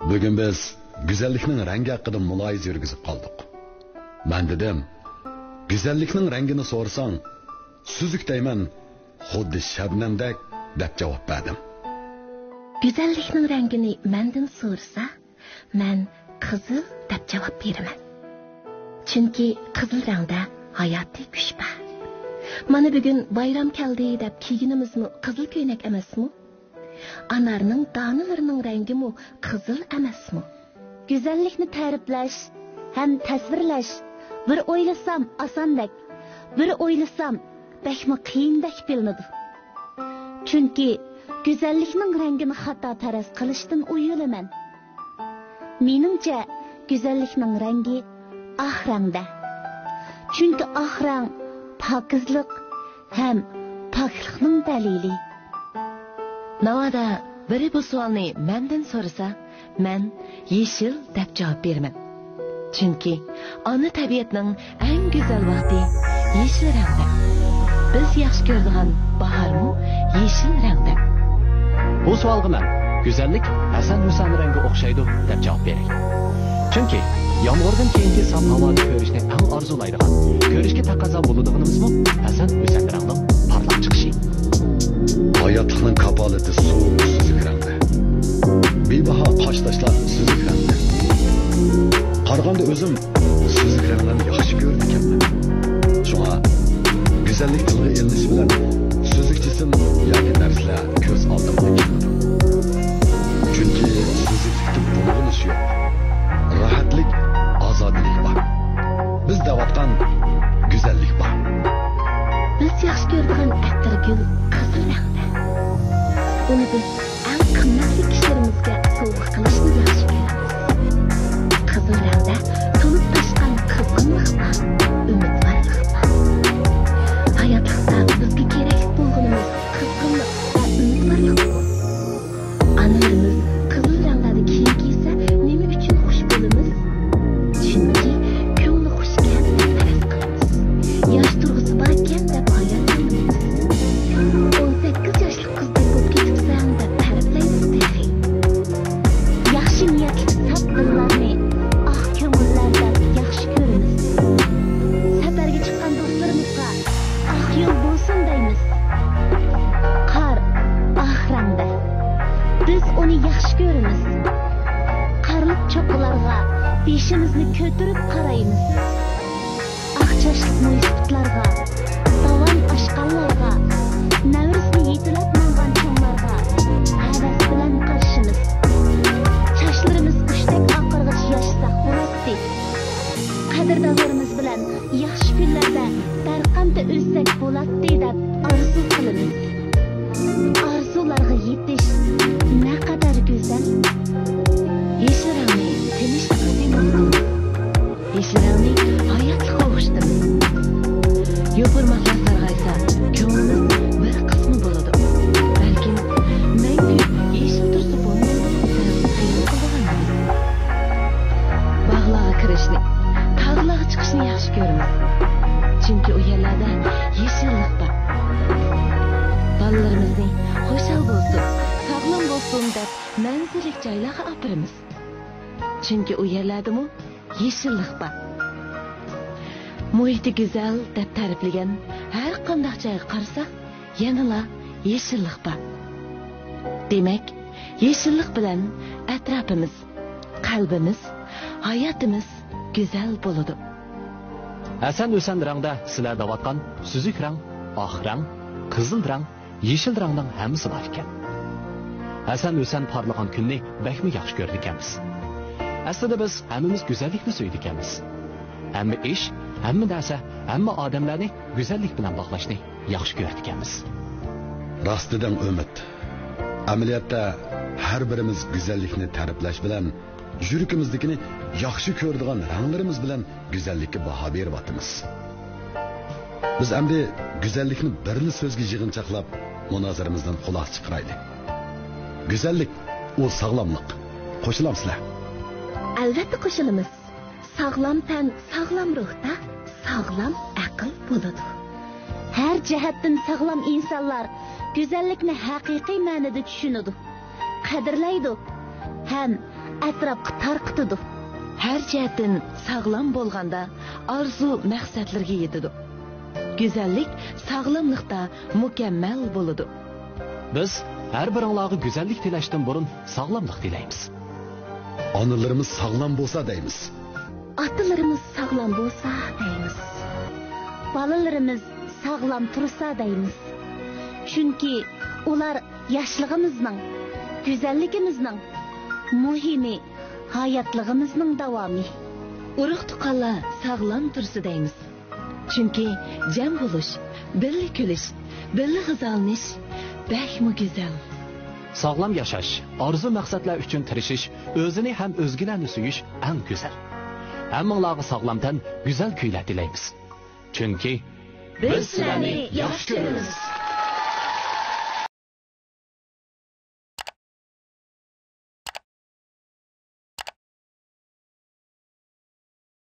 Bugün biz güzellikning rangi haqida muloyiza yurgizib qoldik. Men dedim, güzellikning rangini so'rsang, suzuk deyman, xuddi shabnamdek deb javob berdim. Güzellikning rangini mendan so'rsa, men qizil deb javob beraman. Chunki qizil rangda hayotli kuch bor. Mana bugun bayram keldi deb kiyginimizmi qizil ko'ynak emasmi? Anarning donalarining rangimi qizil emasmi? Güzellikni ta'riflash ham tasvirlash bir o'ylasam osondek, bir o'ylasam bekmi qiyindek bilinadi. Chunki güzellikning rangini xato taraz qilishdan uyulaman. Meningcha güzellikning rangi oq rangda. Chunki oq rang pokizlik ham poklikning dalili. Navada biri bu savolni mendan so'rasa, men yeşil deb javob beraman. Chunki ona tabiatning eng go'zal vaqti yeşil rangda. Biz yaxshi ko'radigan baharmi yeşil rangda. Bu savolga men go'zallik Hasan Husan rangi o'xshaydi deb javob beray. Chunki yomg'irdan keyingi sof havoda ko'rishni eng orzulaydigan, ko'rishga taqozo bo'ladiganimizmi Hasan Husan rangining parlaq chiqishi. Hayotlikning kapolati suv suzuk rangda. Bebaho qosh tashlar suzuk rangda. Qaraganda o'zim suzuk ranglarni yaxshi ko'rib ekanman. Shunga go'zallik tilga elinish bilan suzuk jism yoki narsalar ko'z oldimda keladi. Chunki suzuklikda bulg'unish yo'q. Rahatlik, ozodlik bor. Biz davatgan go'zallik bor. Biz yaxshi ko'radigan atir gul qizil rangda. Uni biz eng qimmatli kishilarimizga sovg'a qilishni yaxshi ko'ramiz. Qizil rangda to'lib toshgan qizg'inlik bor, umidvorlik bor. Hayotlikda bizga kerak bo'lganimiz qizg'inlik va umidvorlik. Analarimiz qizil rangdagi kiyim kiysa, nima uchun xush bo'lamiz? Chunki ko'ngli xushgan deb faraz qilamiz. Yosh turg'isi bor ekan deb hayotlanamiz. 18 yoshli qizdek bo'lib ketibsan deb ta'riflaymiz texi. Yaxshi niyatli saf qizlarni oq ko'ngillardan yaxshi ko'ramiz. Safarga chiqqan do'stlarimizga oq yo'l bo'lsin deymiz. Qor oq rangda. Biz uni yaxshi ko'ramiz. Qarliq cho'qqilarga beshimizni ko'tarib qaraymiz. Oq chashli mo'ysitlarga, davom oshqanlarga, navrisni yetilab mangan cho'nglarga havas bilan qarshimiz. Chashlarimiz qushdak oqirg'ich yashsaq bo'ladi. Qadrdonlarimiz bilan yaxshi kunlarda barqamda o'ssak bo'ladi deb orzu qilamiz. Orzularga yetish naqadar go'zal. Yeşil rangni tinchlik qilamiz. Yeşil rangni hayotga qo'shamiz. Yo'pirmoqlar sarg'aysa, ko'nglimiz bir qismi bo'ladi. Balkim mangu yeşil tursa bo'lmaydi deb xayol qilganmiz. Bog'larga kirishni, tog'larga chiqishni yaxshi ko'ramiz. Chunki u yerlarda yeşillik bor. Bolalarimizni xushal bo'lsin, sog'lom bo'lsin deb manzillik joylarga opiramiz. Chunki u yerlardami yeşillik bor. Muhiti go'zal deb ta'riflagan har qanday joyga qarasak, yanala yeşillik bor. Demak, yeşillik bilan atrofimiz, qalbimiz, hayotimiz go'zal bo'ladi. Hasan Husan rangda sizlar davatgan suzuk rang, oq rang, qizil rang, yeşil rangning hammasi bor ekan. Hasan Husan parlagan kunni bakmi yaxshi ko'rdik ekanmiz. Aslida biz hammamiz go'zallikni so'ydik ekanmiz. Hamma ish, hamma narsa, hamma odamlarni go'zallik bilan bog'lashni yaxshi ko'rdik ekanmiz. Rastidan umid. Amaliyotda har birimiz go'zallikni ta'riflash bilan yuragimizdagini yaxshi ko'radigan ranglarimiz bilan go'zallikka baho beryapmiz. Biz endi go'zallikni birli so'zga yig'inchoqlab munozaramizdan xulosa chiqaraylik. Go'zallik u sog'lomlik. Qo'shilamsizlar? Albatta qo'shilamiz. Sog'lom tan, sog'lom ruhda sog'lom aql bo'ladi. Har jihatdan sog'lom insonlar go'zallikni haqiqiy ma'noda tushunadi, qadrlaydi ham atrofga tarqitadi. Har jihatdan sog'lom bo'lganda orzu maqsadlarga yetadi. Go'zallik sog'lomlikda mukammal bo'ladi. Biz har biringlarga go'zallik tilashdan burun sog'lomlik tilaymiz. Onalarimiz sog'lom bo'lsa deymiz. Otalarimiz sog'lom bo'lsa deymiz. Balalarimiz sog'lom tursa deymiz. Chunki ular yoshligimizning, go'zalligimizning muhimi, hayotligimizning davomi. Urug' tuqqanlar sog'lom tursa deymiz. Chunki jam bo'lish, birga kulish, birga g'izalanish bakmi go'zal. Sog'lom yashash, orzu maqsadlar uchun tirishish, o'zini ham o'zgalarni suyish eng go'zal. Hammanglarga sog'lomdan go'zal kuylar tilaymiz. Chunki biz sizlarni yaxshi ko'ramiz.